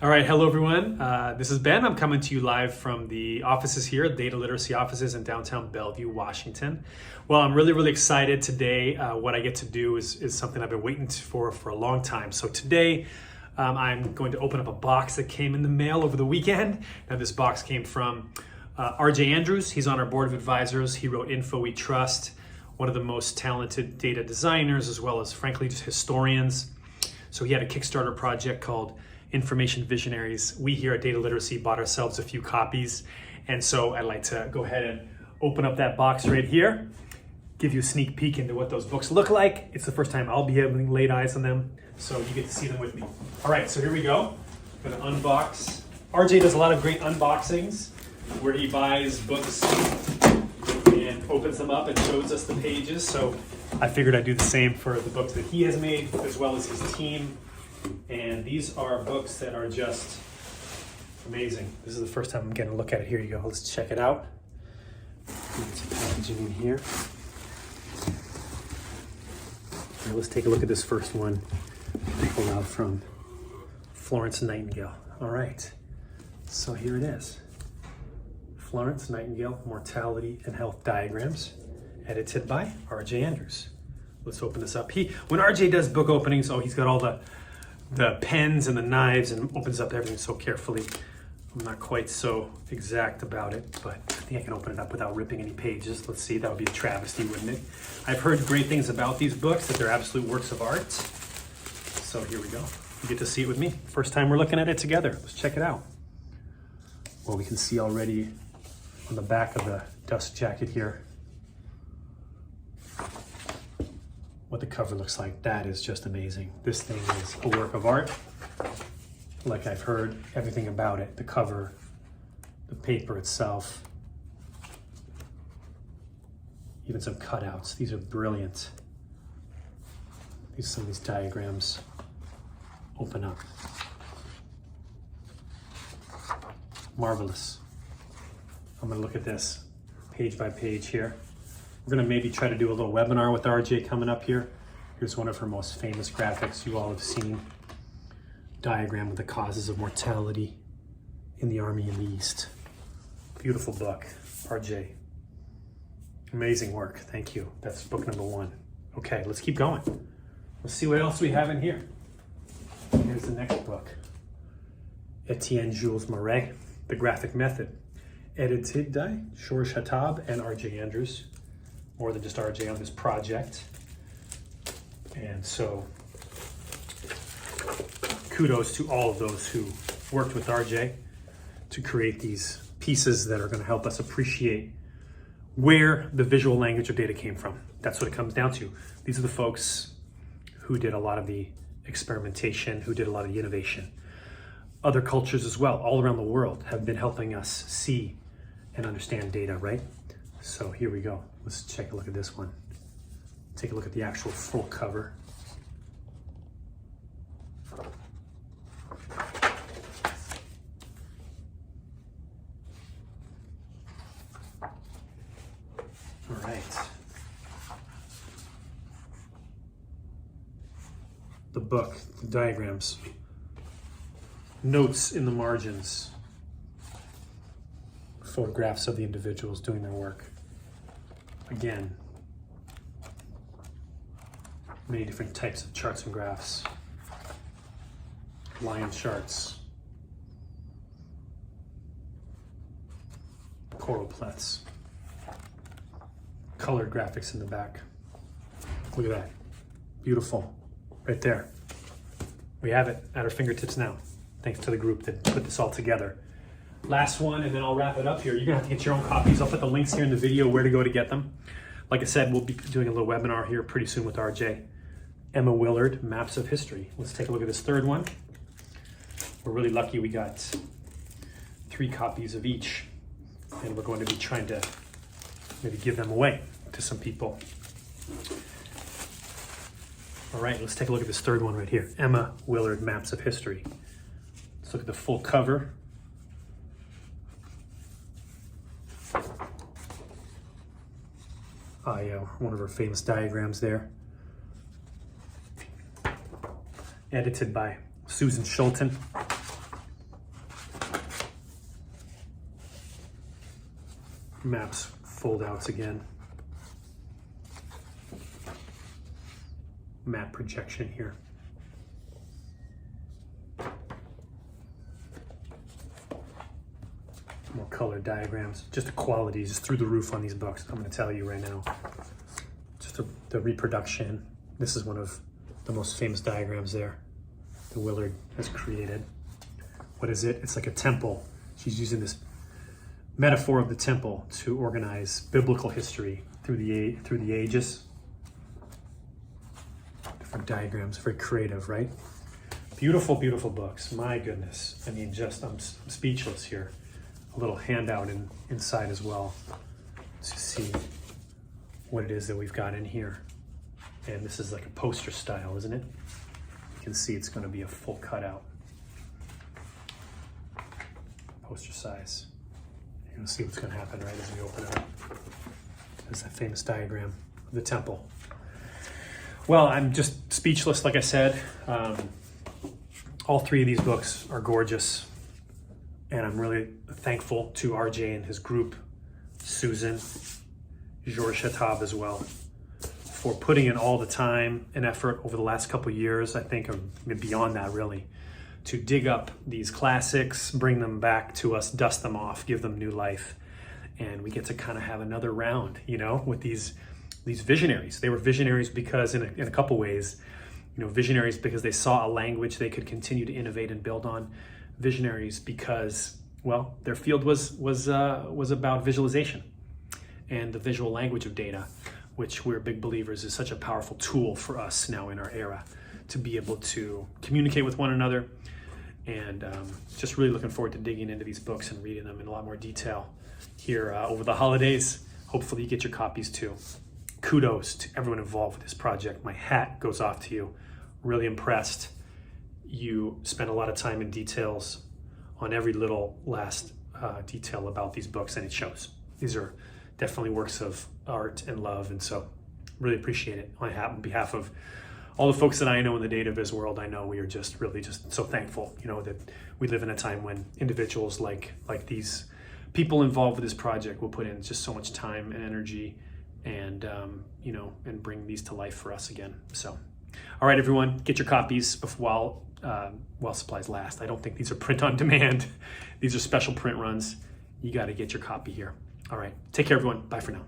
All right, hello everyone. This is Ben. I'm coming to you live from the offices here, data literacy offices in downtown Bellevue, Washington. Well, I'm really excited today. What I get to do is something I've been waiting for a long time. So today, I'm going to open up a box that came in the mail over the weekend. Now this box came from RJ Andrews. He's on our board of advisors. He wrote Info We Trust, one of the most talented data designers, as well as frankly, just historians. So he had a Kickstarter project called Information Visionaries. We here at Data Literacy bought ourselves a few copies. And so I'd like to go ahead and open up that box right here, give you a sneak peek into what those books look like. It's the first time I'll be able to lay eyes on them, so you get to see them with me. All right, so here we go. I'm gonna unbox. RJ does a lot of great unboxings where he buys books and opens them up and shows us the pages. So I figured I'd do the same for the books that he has made, as well as his team. And these are books that are just amazing. This is the first time I'm getting a look at it. Here you go. Let's check it out. Get some packaging in here. All right, let's take a look at this first one. Pull out from Florence Nightingale. All right. So here it is. Florence Nightingale, Mortality and Health Diagrams, edited by RJ Andrews. Let's open this up. When RJ does book openings, he's got all the pens and the knives and opens up everything so carefully. I'm not quite so exact about it, but I think I can open it up without ripping any pages. Let's see, that would be a travesty, wouldn't it? I've heard great things about these books, that they're absolute works of art. So here we go. You get to see it with me. First time we're looking at it together. Let's check it out. Well, we can see already on the back of the dust jacket here what the cover looks like. That is just amazing. This thing is a work of art. Like I've heard everything about it. The cover, the paper itself, even some cutouts. These are brilliant. Some of these diagrams open up. Marvelous. I'm gonna look at this page by page here. We're gonna maybe try to do a little webinar with RJ coming up here. Here's one of her most famous graphics you all have seen. Diagram of the causes of mortality in the Army in the East. Beautiful book, RJ. Amazing work, thank you. That's book number 1. Okay, let's keep going. Let's see what else we have in here. Here's the next book. Etienne Jules Marais, The Graphic Method. Edited by Shoresh Hatab and RJ Andrews. More than just RJ on this project. And so kudos to all of those who worked with RJ to create these pieces that are going to help us appreciate where the visual language of data came from. That's what it comes down to. These are the folks who did a lot of the experimentation, who did a lot of the innovation. Other cultures as well, all around the world, have been helping us see and understand data, right? So here we go. Let's take a look at this one. Take a look at the actual full cover. All right. The book, the diagrams, notes in the margins, photographs of the individuals doing their work. Again, many different types of charts and graphs, line charts, choropleths, colored graphics in the back. Look at that, beautiful, right there. We have it at our fingertips now, thanks to the group that put this all together. Last one, and then I'll wrap it up here. You're gonna have to get your own copies. I'll put the links here in the video where to go to get them. Like I said, we'll be doing a little webinar here pretty soon with RJ. Emma Willard, Maps of History. Let's take a look at this third one. We're really lucky we got 3 copies of each, and we're going to be trying to maybe give them away to some people. All right, let's take a look at this third one right here. Emma Willard, Maps of History. Let's look at the full cover. One of her famous diagrams there. Edited by Susan Schulten. maps fold outs again. Map projection here. More color diagrams. Just the quality is just through the roof on these books. I'm going to tell you right now. Just the reproduction. This is one of the most famous diagrams there that Willard has created. What is it? It's like a temple. She's using this metaphor of the temple to organize biblical history through the ages. Different diagrams, very creative, right? Beautiful, beautiful books. My goodness. I mean, just I'm speechless here. A little handout inside as well to see what it is that we've got in here. And this is like a poster style, isn't it? You can see it's going to be a full cutout. Poster size. You're going to see what's going to happen right as we open it up. There's that famous diagram of the temple. Well, I'm just speechless, like I said. All three of these books are gorgeous. And I'm really thankful to RJ and his group, Susan, George Chatab as well, for putting in all the time and effort over the last couple of years, I think, or beyond that really, to dig up these classics, bring them back to us, dust them off, give them new life. And we get to kind of have another round, you know, with these visionaries. They were visionaries because in a couple ways, you know, visionaries because they saw a language they could continue to innovate and build on. Visionaries because, well, their field was about visualization and the visual language of data, which we're big believers is such a powerful tool for us now in our era to be able to communicate with one another. And just really looking forward to digging into these books and reading them in a lot more detail here over the holidays. Hopefully you get your copies too. Kudos to everyone involved with this project. My hat goes off to you. Really impressed. You spent a lot of time and details on every little last detail about these books, and it shows. These are definitely works of art and love, and so really appreciate it. On behalf of all the folks that I know in the data viz world, I know we are just really just so thankful, you know, that we live in a time when individuals like these people involved with this project will put in just so much time and energy and, you know, and bring these to life for us again. So, all right, everyone, get your copies while supplies last. I don't think these are print on demand. These are special print runs. You got to get your copy here. All right, take care, everyone. Bye for now.